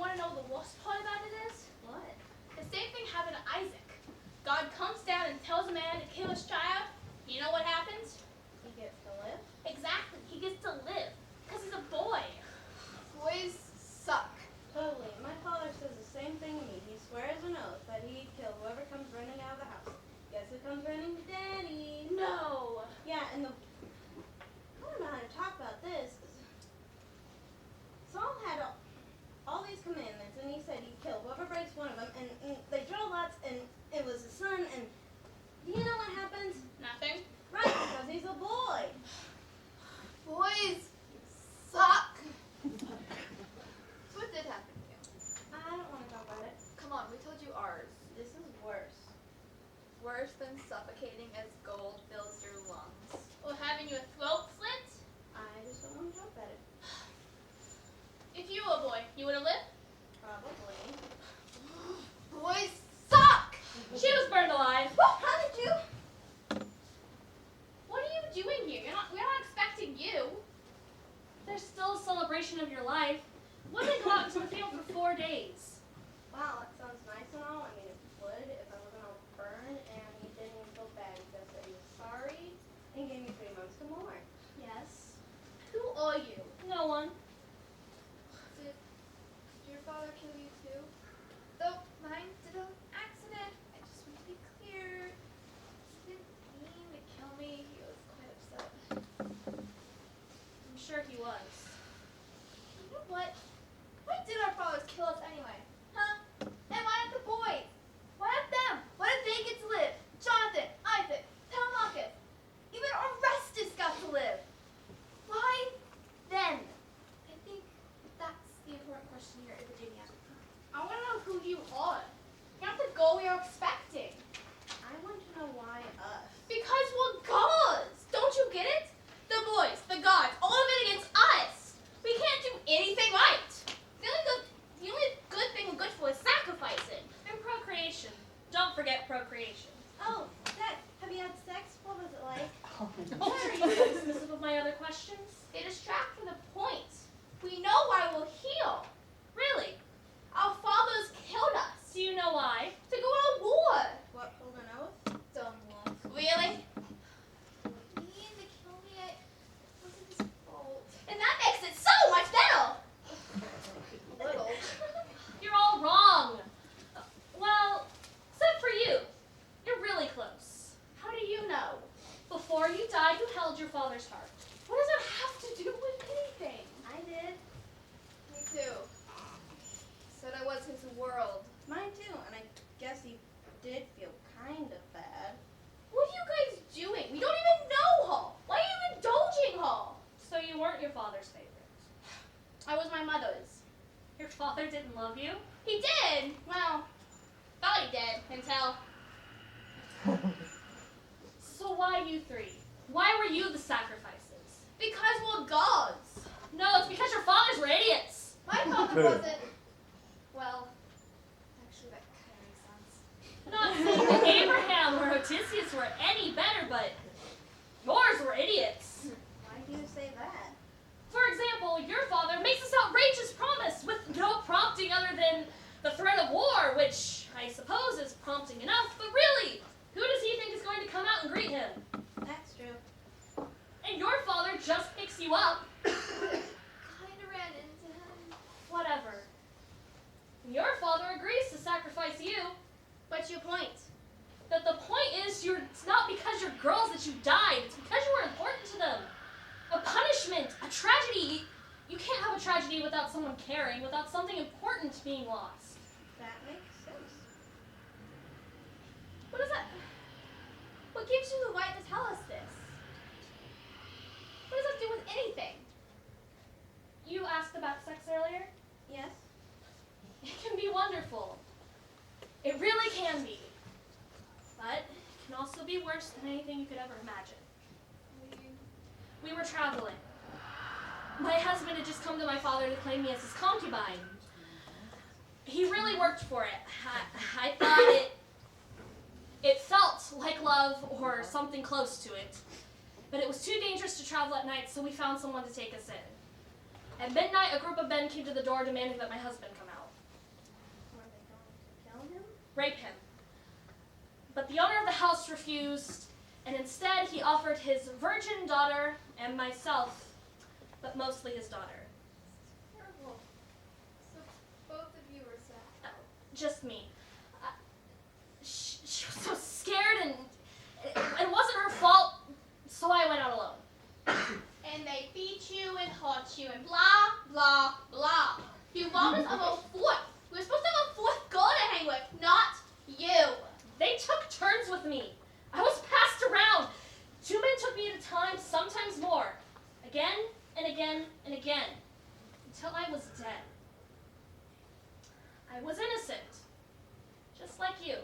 want to know the worst part about it is? What? The same thing happened to Isaac. God comes down and tells a man to kill his child. You know what happens? He gets to live? Exactly. He gets to live. Because he's a boy. Boys suck. Totally. My father says the same thing to me. He swears an oath that he'd kill whoever comes running out of the house. Guess who comes running? Daddy. No. Yeah, and I don't know how to talk about this. Saul had all these commandments, and he said he'd kill whoever breaks one of them, and they draw lots, and it was his son, and do you know what happens? Nothing. Right, because he's a boy. Boys suck. So what did happen to you? I don't want to talk about it. Come on, we told you ours. This is worse. Worse than suffocating as gold fills your lungs. Or having your throat slit? I just don't want to talk about it. If you were a boy, you would have lived? Probably. Boys suck! She was burned alive. How did you? What are you doing here? We're not expecting you. There's still a celebration of your life. What did they go out into the field for 4 days? Wow, that sounds nice and all. I mean, it would if I wasn't all burned, and he didn't even feel bad. He just said he was sorry and gave me 3 months to mourn. Yes. Who are you? No one. Did your father kill you too? Though mine did an accident. I just want to be clear. He didn't mean to kill me. He was quite upset. I'm sure he was. You know what? Why did our fathers kill us anyway? Huh? And why not the boys? Why not them? Why did they get to live? Jonathan, Isaac, Telemachus, even Orestes got to live. Why then? I think that's the important question here, Virginia. I want to know who you are. You're not the goal we are expecting. I want to know why us. Because we're gods. Don't you get it? The boys, the gods, all of it against us. We can't do anything right. The only good thing we're good for is sacrificing. And procreation. Don't forget procreation. Oh, sex. Have you had sex? What was it like? Don't worry, you dismissive of my other questions. They distract from the point. We know why we're here. Really. Our fathers killed us. Do you know why? To go to war. What, hold an oath? Dumb wolf. Really? He mean to kill me. It wasn't his fault. And that makes it so much better. Little. You're all wrong. Well, except for you. You're really close. How do you know? Before you died, you held your father's heart. What does that have to do with anything? I did. Me too. Said I was his world. Mine too, and I guess he did feel kind of bad. What are you guys doing? We don't even know her. Why are you indulging her? So you weren't your father's favorite. I was my mother's. Your father didn't love you? He did. Well, thought he did until... So why you three? Why were you the sacrifices? Because we're gods. No, it's because your fathers were idiots. My father wasn't. Well, actually, that kind of makes sense. Not saying that Abraham or Odysseus were any better, but yours were idiots. Why do you say that? For example, your father makes this outrageous promise with no prompting other than the threat of war, which I suppose is prompting enough, but really, who does he think is going to come out and greet him? That's true. And your father just picks you up. Kinda ran into him. Whatever. Your father agrees to sacrifice you. What's your point? That the point is it's not because you're girls that you died, it's because you were important to them. A punishment, a tragedy. You can't have a tragedy without someone caring, without something important being lost. That makes sense. What is that? What gives you the right to tell us this? What does that do with anything? You asked about sex earlier? Yes? It can be wonderful. It really can be. But it can also be worse than anything you could ever imagine. We were traveling. My husband had just come to my father to claim me as his concubine. He really worked for it. I thought it felt like love or something close to it. But it was too dangerous to travel at night, so we found someone to take us in. At midnight, a group of men came to the door demanding that my husband come out. rape him. But the owner of the house refused, and instead he offered his virgin daughter and myself, but mostly his daughter. Terrible. So both of you were sad. Just me. She was so scared, and it wasn't her fault, so I went out alone. And they beat you and hurt you and blah, blah, blah. You robbed us of a fourth. We were supposed to have a fourth girl to hang with, not you. They took turns with me. I was passed around. 2 men took me at a time, sometimes more. Again and again and again, until I was dead. I was innocent, just like you,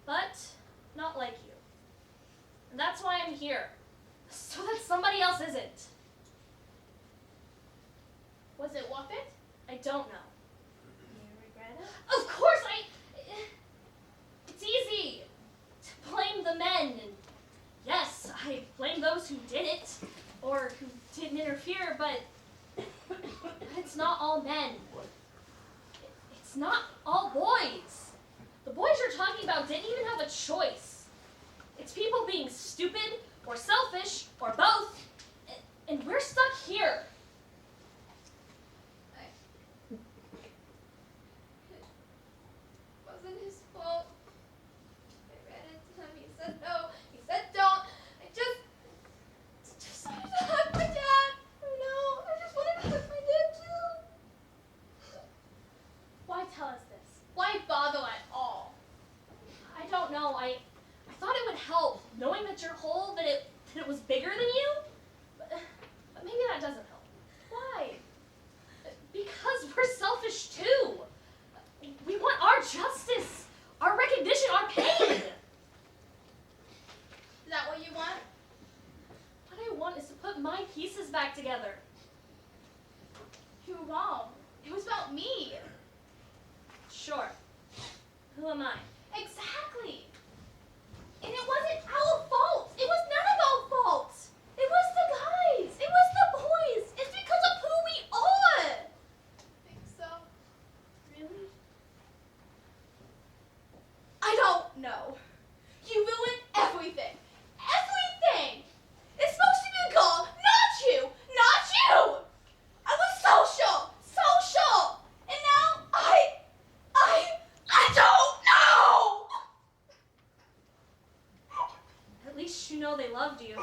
but not like you. And that's why I'm here, so that somebody else isn't. Was it worth it? I don't know. Do you regret it? Of course, it's easy to blame the men, and yes, I blame those who did it, or who didn't interfere, but it's not all men. It's not all boys. The boys you're talking about didn't even have a choice. It's people being stupid, or selfish, or both, and we're stuck here. It wasn't his fault. I ran into him. He said no. He said don't. I just wanted to hug my dad. I know. I just wanted to hug my dad too. Why tell us this? Why bother at all? I don't know. I thought it would help, knowing that you're whole, that it was bigger than you. But maybe that doesn't help. Why? Because we're selfish too. We want our justice, our recognition, our pain. Is that what you want? What I want is to put my pieces back together. You're wrong. It was about me. Sure. Who am I? Exactly. And it wasn't our fault. It was none of our fault. It was the guys. It was the boys. It's because of who we are. Think so? Really? I don't know. You ruined everything. Everything. It's supposed to be a girl, not you. Not you. I was so sure. So sure. And now I don't know. At least you know they loved you.